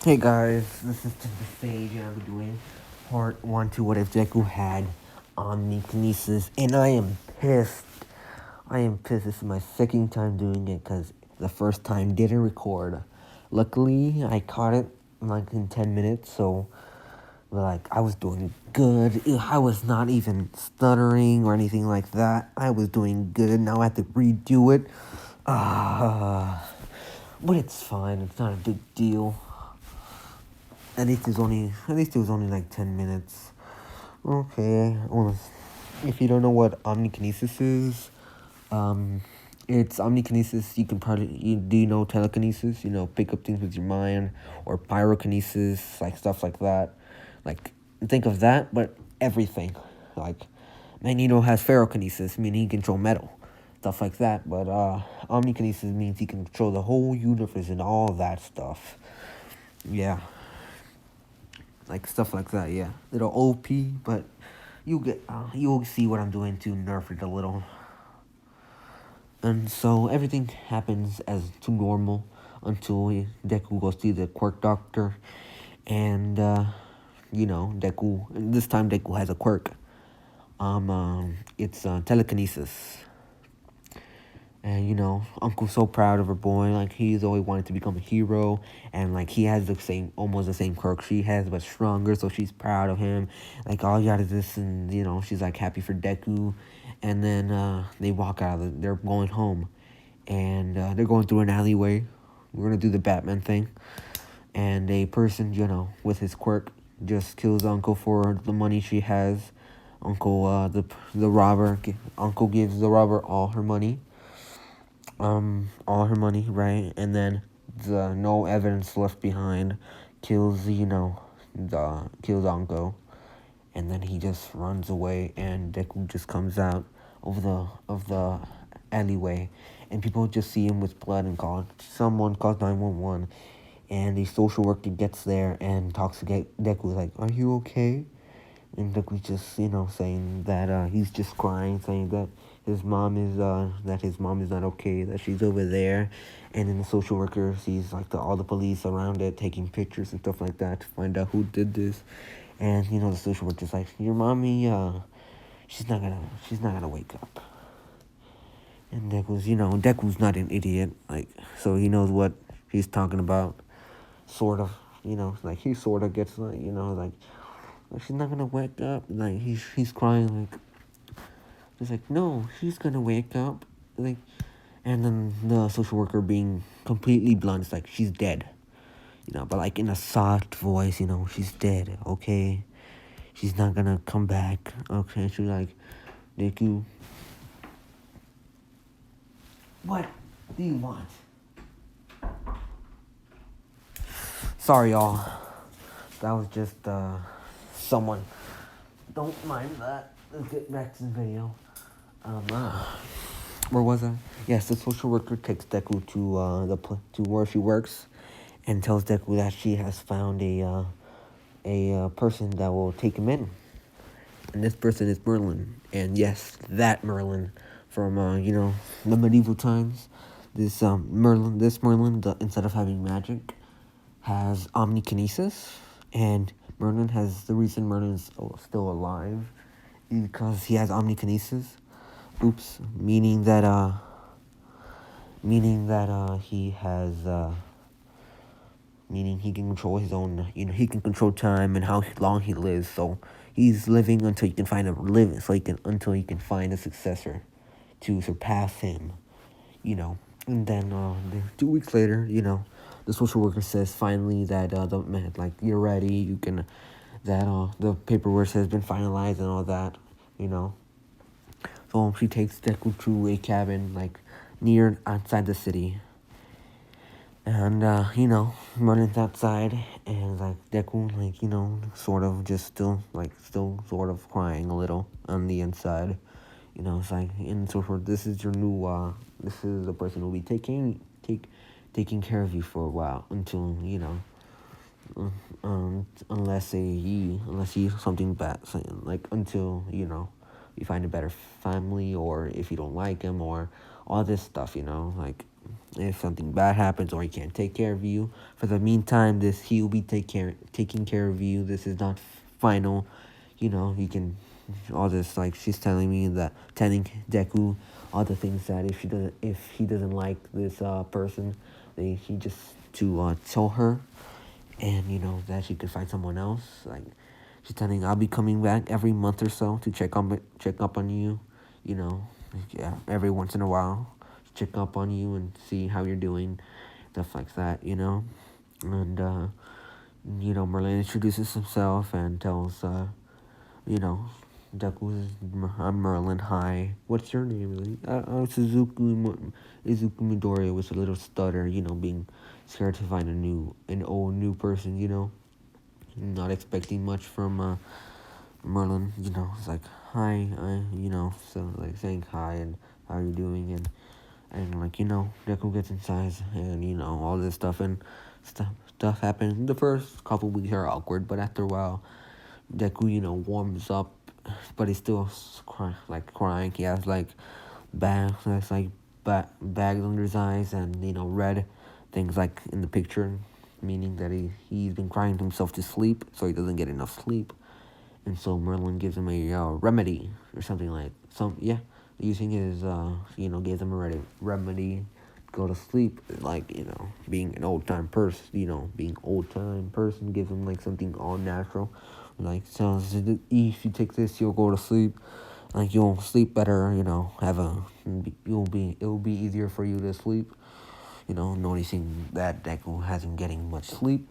Hey guys, this is the stage and I'm doing part 1 to what if Deku had Omnikinesis, and I am pissed. I am pissed. This is my second time doing it because the first time didn't record. Luckily, I caught it like in 10 minutes, so like I was doing good. I was not even stuttering or anything like that. I was doing good. Now I have to redo it. But it's fine. It's not a big deal. At least it was only like 10 minutes. Okay. Well, if you don't know what omnikinesis is, um, it's omnikinesis. Do you know telekinesis? Pick up things with your mind, or pyrokinesis, like stuff like that. Like think of that, but everything. Like Magneto has ferrokinesis, meaning he can control metal, stuff like that. But omnikinesis means he can control the whole universe and all that stuff. Yeah. Like stuff like that, yeah. Little OP, but you'll see what I'm doing to nerf it a little. And so everything happens as to normal until Deku goes to the quirk doctor, and Deku. This time Deku has a quirk. It's telekinesis. And Uncle's so proud of her boy. Like he's always wanted to become a hero, and like he has almost the same quirk she has, but stronger. So she's proud of him. Like all you got this, and she's like happy for Deku. And then they walk out. They're going home, and they're going through an alleyway. We're gonna do the Batman thing, and a person with his quirk just kills Uncle for the money she has. The robber. Uncle gives the robber all her money, right? And then the no evidence left behind kills kills Anko, and then he just runs away, and Deku just comes out of the alleyway, and people just see him with blood and someone calls 911, and the social worker gets there and talks to Deku, like, "Are you okay?" And Deku's just, saying that he's just crying, saying that his mom is not okay, that she's over there. And then the social worker sees like all the police around it taking pictures and stuff like that to find out who did this. And the social worker's like, "Your mommy, she's not gonna wake up." And Deku's not an idiot, like, so he knows what he's talking about, sort of. Like he sort of gets like she's not gonna wake up. Like he's crying, like he's like, "No, she's gonna wake up." Like, and then the social worker being completely blunt, is like, "She's dead." But like in a soft voice, "She's dead, okay? She's not gonna come back, okay?" She's like, "Deku, what do you want?" Sorry, y'all. That was just someone. Don't mind that. Let's get back to the video. Where was I? Yes, the social worker takes Deku to where she works, and tells Deku that she has found a person that will take him in, and this person is Merlin. And yes, that Merlin from the medieval times. This Merlin, instead of having magic, has omnikinesis, and the reason Merlin's still alive is because he has omnikinesis. Oops, he has meaning he can control his own, he can control time and how long he lives. So he's living until until he can find a successor to surpass him. And then 2 weeks later, the social worker says finally that the man, like, "You're ready. You can that the paperwork has been finalized and all that." So she takes Deku to a cabin like near outside the city. And Merlin's outside, and like Deku, like, sort of just still sort of crying a little on the inside. It's like, and so for this is your new this is the person who will be taking care of you for a while until unless he something bad, like until you find a better family, or if you don't like him, or all this stuff, like if something bad happens or he can't take care of you. For the meantime, he'll be taking care of you. This is not final, you can all this like she's telling me that telling Deku all the things that if he doesn't like this person, he just to tell her, and that she could find someone else. Like she's telling I'll be coming back every month or so to check up on you, you know, yeah, every once in a while, check up on you and see how you're doing, stuff like that, and Merlin introduces himself and tells you know, Deku, I'm Merlin. Hi, what's your name? Really? Izuku Midoriya was a little stutter, being scared to find an old new person, not expecting much from Merlin, it's like hi, so like saying hi and how you doing and like Deku gets inside and all this stuff and stuff happens. The first couple weeks are awkward, but after a while, Deku warms up, but he's still crying. He has like bags under his eyes and red things like in the picture, meaning that he's been crying himself to sleep, so he doesn't get enough sleep. And so Merlin gives him a remedy or something like using his gives him a remedy, go to sleep, like being an old time person, being old time person gives him like something all natural, like so if you take this you'll go to sleep, like you'll sleep better, it'll be easier for you to sleep, noticing that Deku hasn't getting much sleep.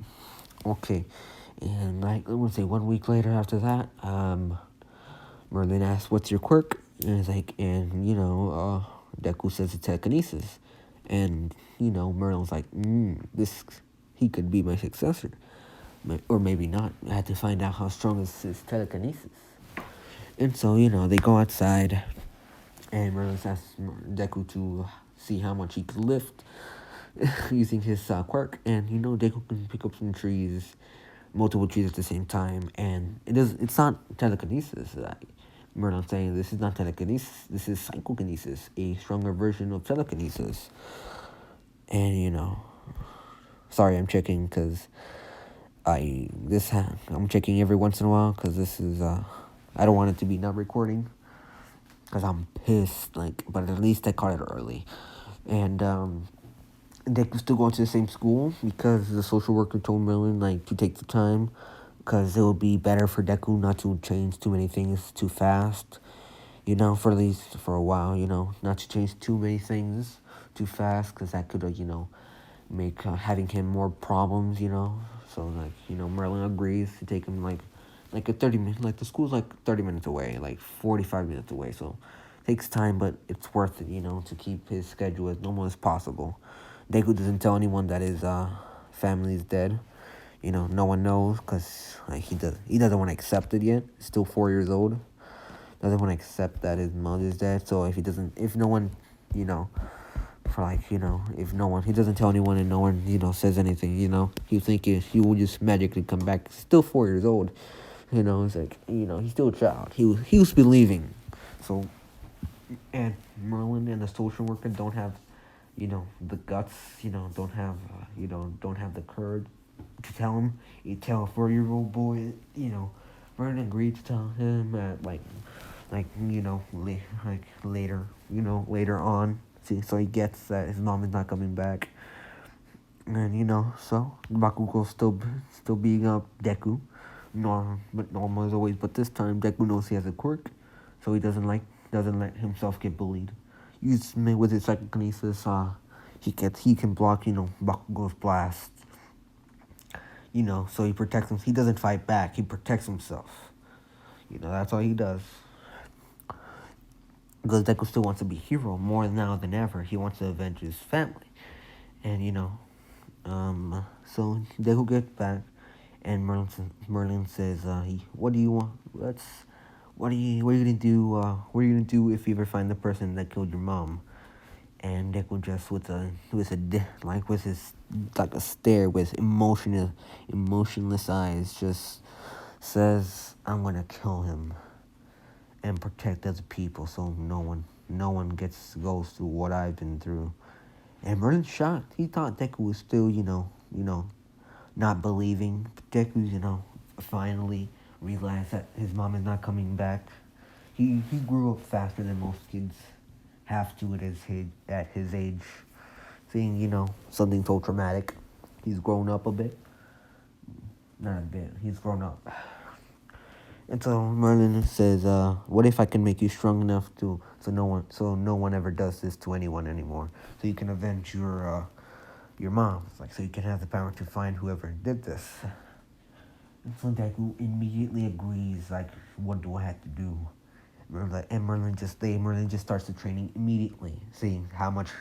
Okay, and like I would say 1 week later after that, Merlin asks, "What's your quirk?" And it's like, Deku says it's telekinesis, and Merlin's like, "This he could be my successor, or maybe not. I had to find out how strong is his telekinesis." And so they go outside, and Merlin asks Deku to see how much he could lift using his quirk, and Deku can pick up some trees, multiple trees at the same time, and it's not telekinesis. Merlin's saying this is not telekinesis, this is psychokinesis, a stronger version of telekinesis. And sorry, I'm checking because I'm checking every once in a while because this is I don't want it to be not recording because I'm pissed, but at least I caught it early. And Deku's still going to the same school because the social worker told Merlin to take the time because it would be better for Deku not to change too many things too fast, for at least for a while, not to change too many things too fast because that could, make having him more problems, So, Merlin agrees to take him like a 30 minute, the school's 30 minutes away, 45 minutes away, so it takes time, but it's worth it, to keep his schedule as normal as possible. Deku doesn't tell anyone that his family is dead. No one knows because he doesn't want to accept it yet. He's still 4 years old. Doesn't want to accept that his mother's dead. So if no one, if no one, he doesn't tell anyone and no one, says anything, he think he will just magically come back. Still 4 years old. It's like, he's still a child. He was believing. So, and Merlin and the social worker don't have the guts, don't have the courage to tell him. You tell a 4-year-old boy, Vernon agreed to tell him at later on. See, so he gets that his mom is not coming back, and so Bakugo's still being up Deku, but normal as always. But this time Deku knows he has a quirk, so he doesn't let himself get bullied. With his psychokinesis, he can block Bakugo's blast. So he protects him. He doesn't fight back. He protects himself. That's all he does. Because Deku still wants to be a hero more now than ever. He wants to avenge his family, and so Deku gets back, and Merlin says, "What do you want? What are you gonna do? What are you gonna do if you ever find the person that killed your mom?" And Deku just with his a stare with emotionless eyes just says, "I'm gonna kill him and protect other people so no one no one goes through what I've been through. And Merlin's shocked. He thought Deku was still, not believing. But Deku, finally realized that his mom is not coming back. He grew up faster than most kids have to at his age. Seeing, something so traumatic. He's grown up a bit. Not a bit. He's grown up. And so Merlin says, "What if I can make you strong enough so no one ever does this to anyone anymore? So you can avenge your mom, so you can have the power to find whoever did this." And so Deku immediately agrees. Like, what do I have to do? And Merlin just starts the training immediately, seeing how much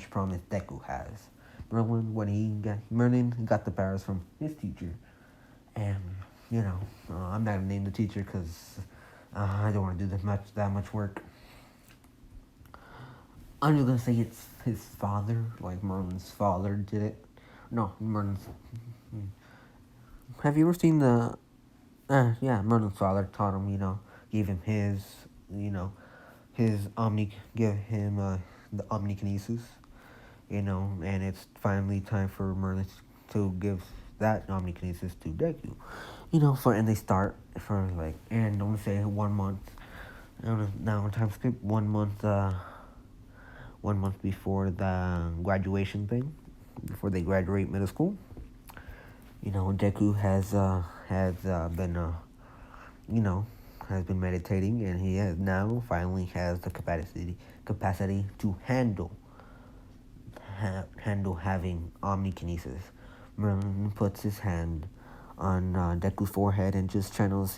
promise Deku has. Merlin got the powers from his teacher. And, I'm not going to name the teacher because I don't want to do that much work. I'm just going to say it's his father, like Merlin's father did it. No, Merlin's... Have you ever seen the... yeah, Merlin's father taught him, gave him give him the omnikinesis, and it's finally time for Merlin to give that omnikinesis to Deku, and they start for and I'm gonna say 1 month. Now in time skip 1 month before the graduation thing, before they graduate middle school. Deku has been has been meditating, and he finally has the capacity to handle having omnikinesis. Merlin puts his hand on Deku's forehead and just channels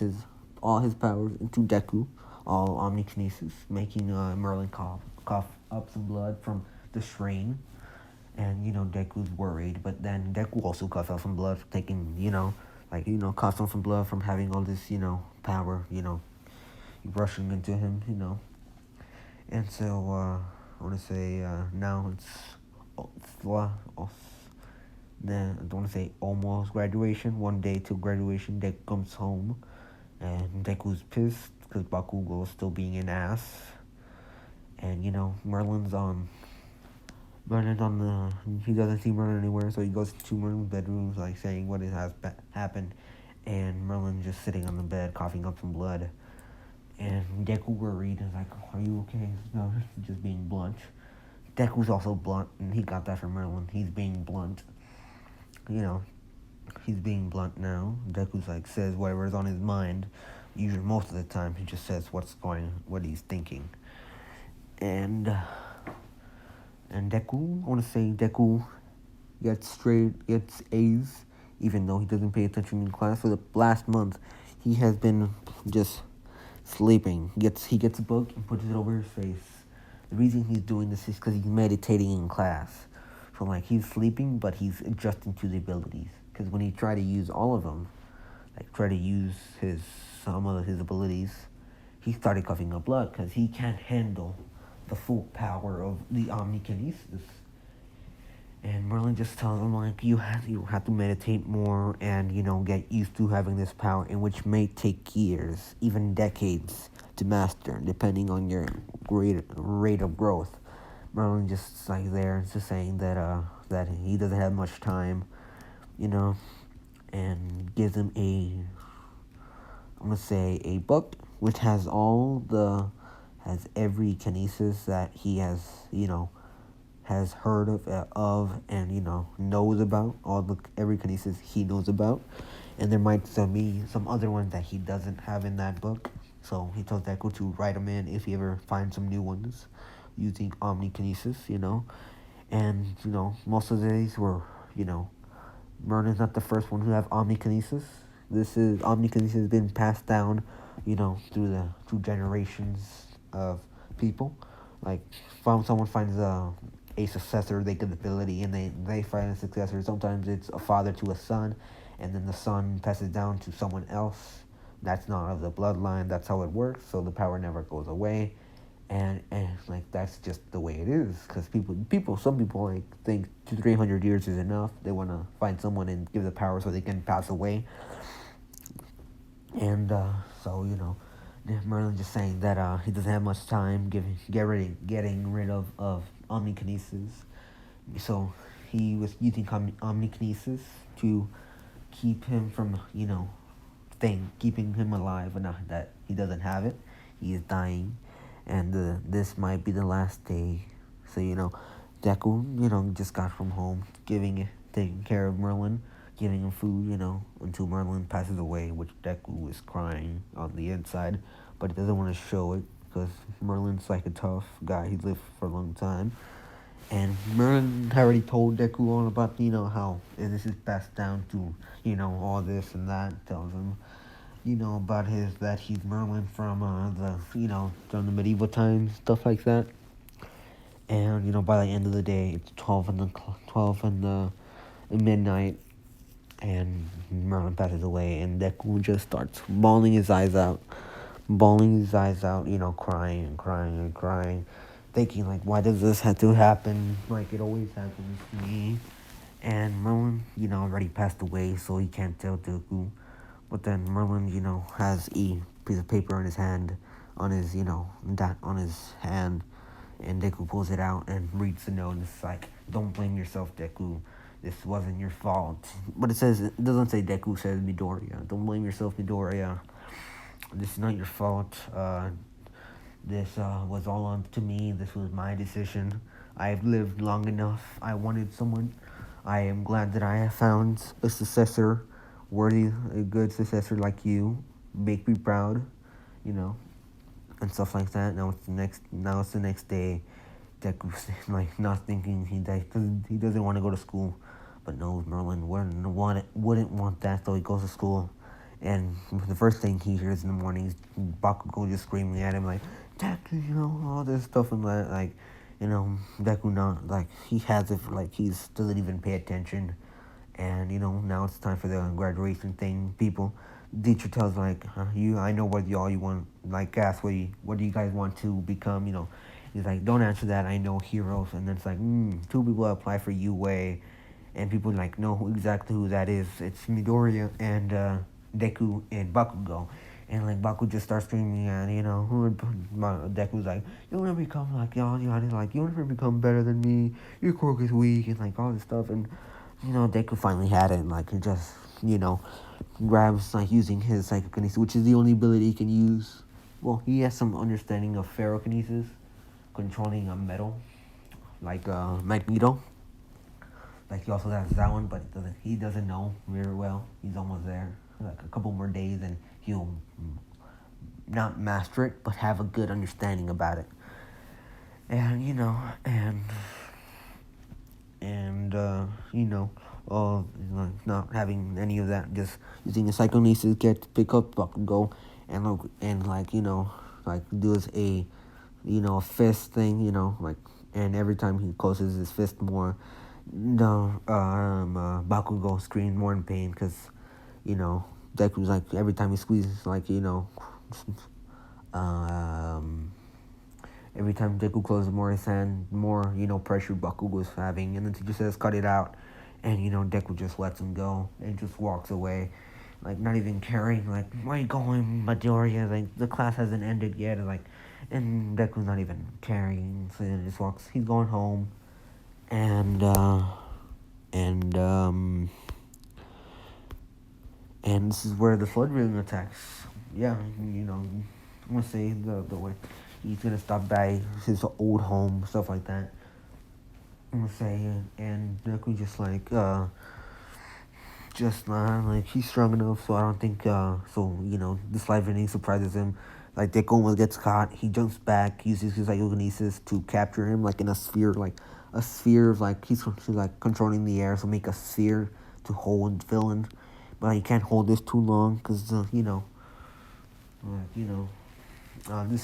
all his powers into Deku, all omnikinesis, making Merlin cough up some blood from the strain. And Deku's worried, but then Deku also coughs out some blood, taking coughs out some blood from having all this power rushing into him, And so I want to say now I don't want to say almost graduation. One day till graduation, Deku comes home, and Deku's pissed because Bakugo is still being an ass. And he doesn't see Merlin anywhere, so he goes to Merlin's bedroom, saying what has happened, and Merlin just sitting on the bed, coughing up some blood. And Deku worried, is like, "Are you okay?" No, just being blunt. Deku's also blunt, and he got that from Merlin. He's being blunt. He's being blunt now. Deku's says whatever's on his mind. Usually, most of the time, he just says what he's thinking. And Deku, I want to say Deku gets A's, even though he doesn't pay attention in class. For the last month, he has been just sleeping. He gets a book and puts it over his face. The reason he's doing this is because he's meditating in class. So he's sleeping, but he's adjusting to the abilities. Because when he tried to use all of them, try to use some of his abilities, he started coughing up blood because he can't handle the full power of the omnikinesis. And Merlin just tells him you have to meditate more and get used to having this power, in which may take years, even decades, to master, depending on your rate of growth. Merlin just there, just saying that he doesn't have much time, and gives him I'm gonna say a book which has every kinesis that he has heard of and knows about, every kinesis he knows about. And there might be some other ones that he doesn't have in that book, so he tells Deku to write them in if he ever finds some new ones using omnikinesis. And most of these were Merlin's not the first one who have omnikinesis. Omnikinesis has been passed down through generations of people. Someone finds a successor, they get the ability, and they find a successor. Sometimes it's a father to a son, and then the son passes down to someone else. That's not of the bloodline. That's how it works. So the power never goes away, and that's just the way it is. Because some people think 300 years is enough. They want to find someone and give the power so they can pass away. And so Merlin just saying that he doesn't have much time getting rid of omnikinesis. So he was using omnikinesis to keep him from, keeping him alive, and not that he doesn't have it. He is dying, and this might be the last day. So Deku, just got from home, taking care of Merlin, giving him food, until Merlin passes away, which Deku is crying on the inside, but he doesn't want to show it because Merlin's like a tough guy. He lived for a long time. And Merlin already told Deku all about, how this is passed down to, all this and that. Tells him, about that he's Merlin from from the medieval times, stuff like that. And, by the end of the day, it's 12 in the midnight, and Merlin passes away, and Deku just starts bawling his eyes out, crying and crying and crying, thinking like, why does this have to happen? Like it always happens to me. And Merlin, already passed away, so he can't tell Deku. But then Merlin, has a piece of paper on his hand, on his, on his hand, and Deku pulls it out and reads the note, and it's like, don't blame yourself, Deku. This wasn't your fault. But it doesn't say Deku, says Midoriya. Don't blame yourself, Midoriya. This is not your fault. This was all on to me. This was my decision. I've lived long enough. I wanted someone. I am glad that I have found a successor worthy, a good successor like you. Make me proud, and stuff like that. Now it's the next day. Deku's like not thinking he doesn't want to go to school, but no, Merlin wouldn't want that, so he goes to school. And the first thing he hears in the morning is Bakugo just screaming at him like, Deku, all this stuff, and like, Deku not like he has it like he's doesn't even pay attention. And now it's time for the graduation thing. Teacher tells like, I know what y'all you want, like ask what do you guys want to become, He's like, don't answer that. I know heroes. And then it's like, two people apply for UA, and people like know exactly who that is. It's Midoriya and Deku and Bakugo. And like Baku just starts screaming at Deku's like, you'll never become like y'all, like you'll never become better than me. Your quirk is weak and like all this stuff. And Deku finally had it, and like he just grabs like using his psychokinesis, which is the only ability he can use. Well, he has some understanding of ferrokinesis, controlling a metal, like Magneto. Like he also has that one, but he doesn't know very well. He's almost there. Like a couple more days, and he'll not master it, but have a good understanding about it. And not having any of that, just using the psychokinesis get to pick up Bakugo, and like do a fist thing, and every time he closes his fist more, Bakugo screams more in pain because, Deku's like every time he squeezes, like, every time Deku closes more his hand, more, pressure Bakugo's having, and then he just says, cut it out, and, Deku just lets him go and just walks away, like, not even caring, like, where are you going, Midoriya, like, the class hasn't ended yet, and Deku's not even caring, so he just walks, he's going home, and this is where the flood villain attacks. Yeah, I'm gonna say the way he's gonna stop by his old home, stuff like that. I'm gonna say, and Deku like he's strong enough, so I don't think this live ending surprises him. Like Deku almost gets caught, he jumps back, uses his gyrokinesis to capture him, like in a sphere, of like he's like controlling the air, so make a sphere to hold villain, but you can't hold this too long because this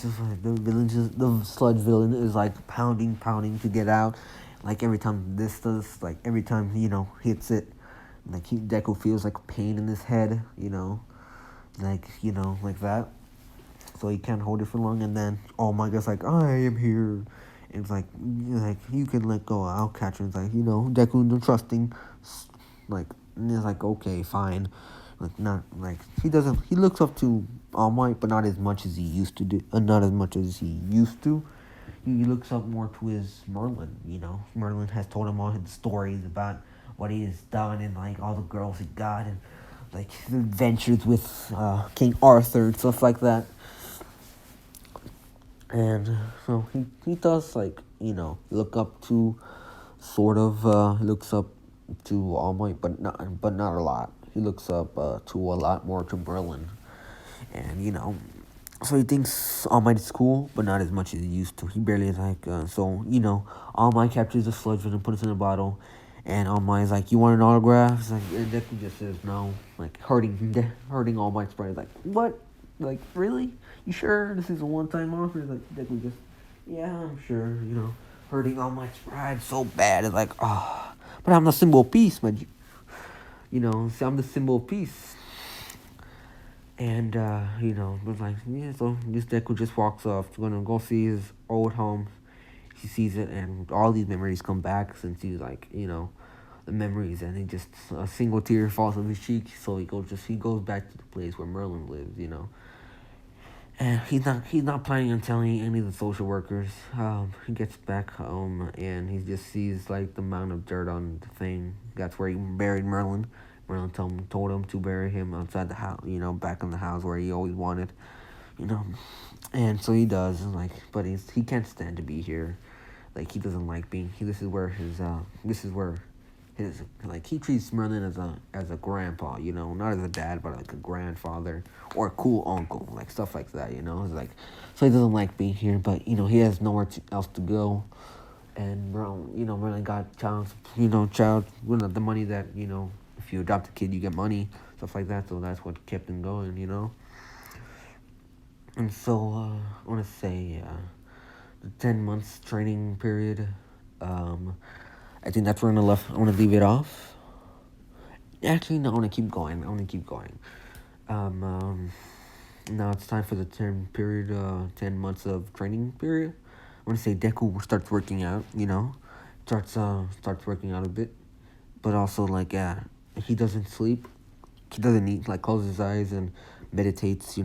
is like the sludge villain is like pounding to get out. Like every time hits it, like Deku feels like pain in his head, like that. So he can't hold it for long, and then All Might is like, I am here. And it's like you can let go. I'll catch him. It's like Deku, no trusting, like, and it's like okay, fine. Like not like he doesn't. He looks up to All Might, but not as much as he used to do. Not as much as he used to. He looks up more to his Merlin. Merlin has told him all his stories about what he has done and like all the girls he got and like his adventures with King Arthur and stuff like that. And so he does like look up to sort of looks up to All Might, but not a lot. He looks up to a lot more to Merlin, and so he thinks All Might is cool, but not as much as he used to. He barely like All Might captures the sludge and puts it in a bottle, and All Might is like, "You want an autograph?" It's like, and Deku just says no, like hurting All Might's pride. Like, what? Like, really? You sure this is a one-time offer? Like Deku just, yeah, I'm sure. Hurting All Might's pride so bad. It's like, oh, but I'm the symbol of peace, man. So I'm the symbol of peace. And, but like, yeah, so this Deku just walks off, gonna go see his old home. He sees it, and all these memories come back since he's like, the memories, and he just, a single tear falls on his cheek, so he goes back to the place where Merlin lives. And he's not planning on telling any of the social workers. He gets back home, and he just sees, like, the amount of dirt on the thing. That's where he buried Merlin. Merlin told him to bury him outside the house, back in the house where he always wanted, And so he does, and like, but he can't stand to be here. Like, he doesn't like being. This is where his like, he treats Merlin as a grandpa, not as a dad, but like a grandfather or a cool uncle, like stuff like that, It's like, so he doesn't like being here, but he has nowhere else to go. And Merlin got the money that if you adopt a kid, you get money, stuff like that. So that's what kept him going. And so I want to say the 10 months training period. I think that's where I want to leave it off. Actually, no, I want to keep going. Now it's time for the 10 months of training period. I want to say Deku starts working out. Starts working out a bit, but also like he doesn't sleep. He doesn't eat. Like, closes his eyes and meditates.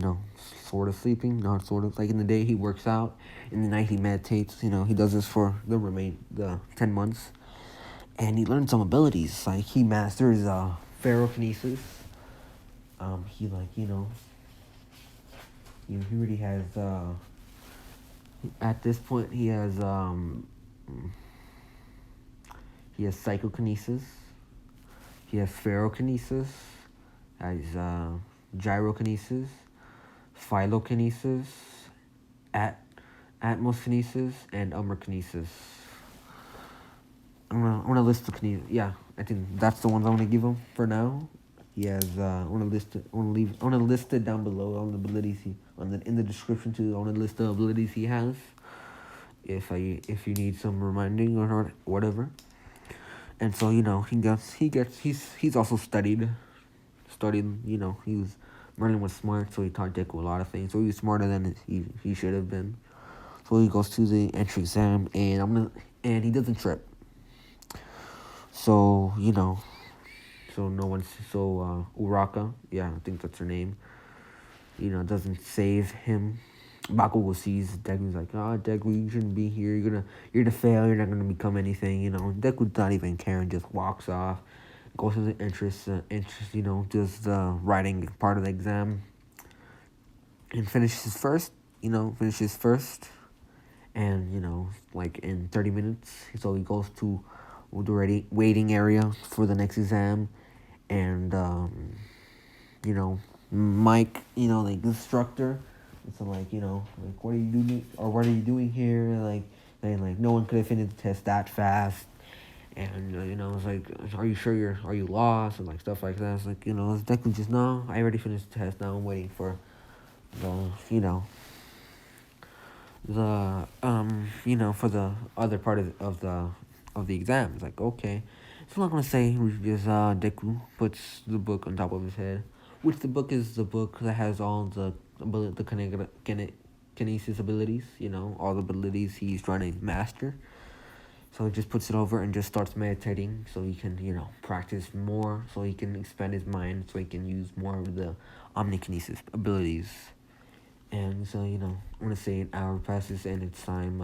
Sort of sleeping, not sort of. Like, in the day he works out, in the night he meditates. He does this for the 10 months, and he learns some abilities. Like, he masters ferrokinesis. He like he already has at this point he has psychokinesis. He has ferrokinesis. Has gyrokinesis, phyllokinesis, atmoskinesis, and Omnikinesis. I'm gonna list the kinesis. Yeah, I think that's the ones I'm gonna give him for now. He has. I'm gonna list it down below on the abilities in the description too. I want to list the abilities he has. If you need some reminding or whatever. And so he's also studied. Merlin was smart, so he taught Deku a lot of things. So he was smarter than he should have been. So he goes to the entry exam, and he doesn't trip. So so no one's Uraka, yeah, I think that's her name. Doesn't save him. Bakugo sees Deku's like, Deku, you shouldn't be here. You're gonna fail. You're not gonna become anything. Deku's not even caring. Just walks off, goes to the entrance. Does the writing part of the exam, and finishes first. And like in 30 minutes. So he goes to the waiting area for the next exam, and Mike, like the instructor. So like, like, what are you doing, or what are you doing here? Like no one could have finished the test that fast. And it's like, are you sure are you lost, and like stuff like that. It's like, it's definitely just, no, I already finished the test. Now I'm waiting for the for the other part of the exam. It's like, okay. So I'm not gonna say just Deku puts the book on top of his head, which the book is the book that has all the kinesis abilities. All the abilities he's trying to master. So he just puts it over and just starts meditating so he can, practice more, so he can expand his mind, so he can use more of the omnikinesis abilities. And so, I want to say an hour passes and it's time,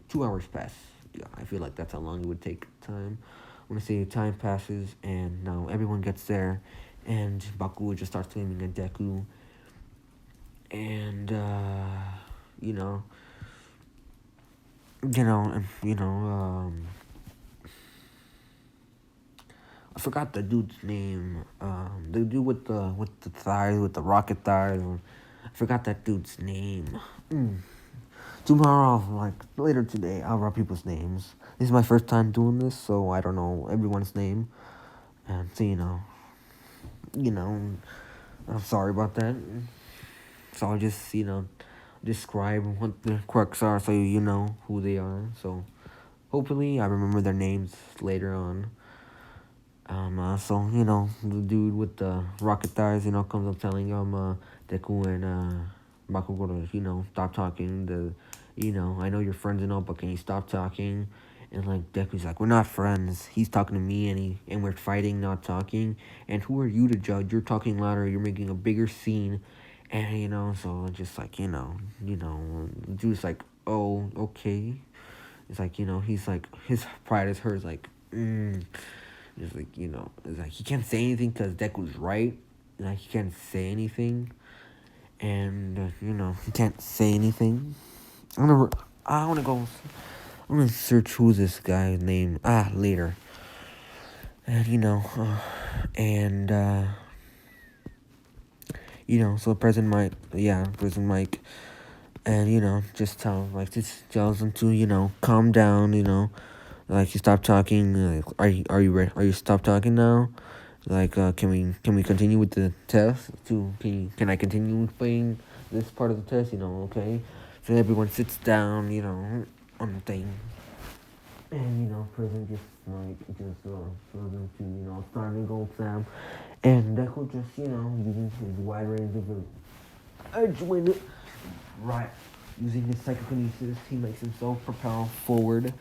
2 hours pass. Yeah, I feel like that's how long it would take time. I want to say time passes and now everyone gets there and Baku just starts aiming at Deku. And, you know, I forgot the dude's name. The dude with the thighs, with the rocket thighs. I forgot that dude's name. Tomorrow, like later today, I'll write people's names. This is my first time doing this, so I don't know everyone's name. And so you know, I'm sorry about that. So I'll just describe what the quirks are, so you know who they are. So hopefully I remember their names later on. So, the dude with the rocket thighs, comes up telling Deku and, Bakugo to, stop talking. I know you're friends and all, but can you stop talking? And, like, Deku's like, we're not friends. He's talking to me, and we're fighting, not talking. And who are you to judge? You're talking louder. You're making a bigger scene. And, so just like, dude's like, oh, okay. It's like, he's like, his pride is hers, like, It's like, it's like he can't say anything because Deku's right. Like, he can't say anything. And, he can't say anything. I wanna go, I'm gonna search who's this guy's name. Later. And, and, so President Mike, and, just tells him to, calm down, like you stop talking. Like, are you ready? Are you stop talking now? Like, can we continue with the test? Can I continue playing this part of the test? Okay. So everyone sits down, on the thing, and Prison just shows them to starting to go exam, and Deku just using his wide range of edge right, using his psychokinesis, he makes himself propel forward.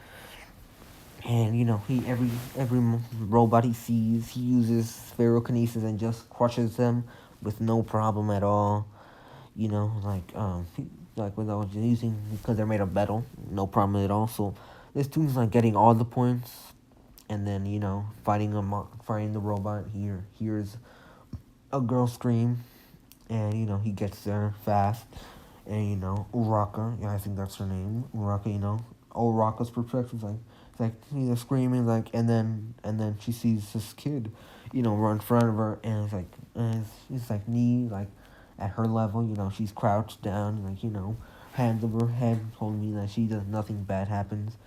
And he every robot he sees, he uses ferrokinesis and just crushes them with no problem at all. Like without using, because they're made of metal, no problem at all. So this dude's like getting all the points, and then fighting the robot. He hears a girl scream, and he gets there fast, and Uraka, yeah, I think that's her name, Uraka. Uraka's perspective, like it's like screaming, like, and then she sees this kid, run in front of her, and it's like knee, like at her level, she's crouched down, like hands over her head, holding me, that she does nothing bad happens.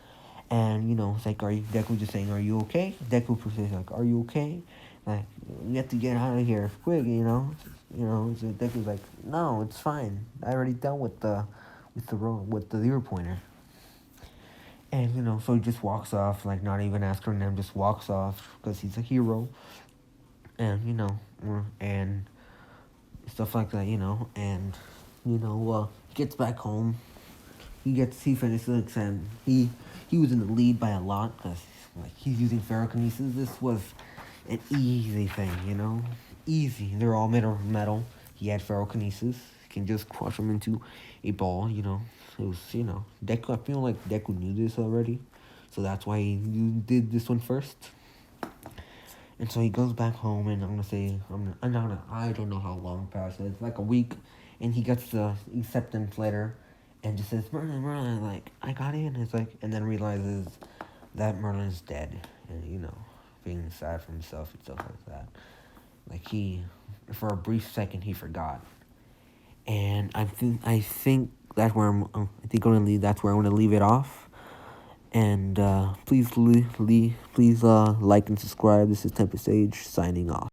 And it's like, Deku just saying, are you okay? Deku says, like, are you okay? Like, we have to get out of here quick, So Deku's like, no, it's fine. I already dealt with the zero pointer. And so he just walks off, like not even asking them, just walks off because he's a hero. And and stuff like that, and he gets back home. He finishes the exam. He was in the lead by a lot because like he's using ferrokinesis. This was an easy thing, easy. They're all made of metal. He had ferrokinesis. He can just crush them into a ball. It was Deku. I feel like Deku knew this already, so that's why he did this one first. And so he goes back home, and I don't know how long passes, like a week, and he gets the acceptance letter, and just says, Merlin, like, I got in. It's like, and then realizes that Merlin's dead, and being sad for himself and stuff like that. Like for a brief second, he forgot, and I think that's where that's where I'm gonna leave it off. And please like and subscribe. This is Tempest Age signing off.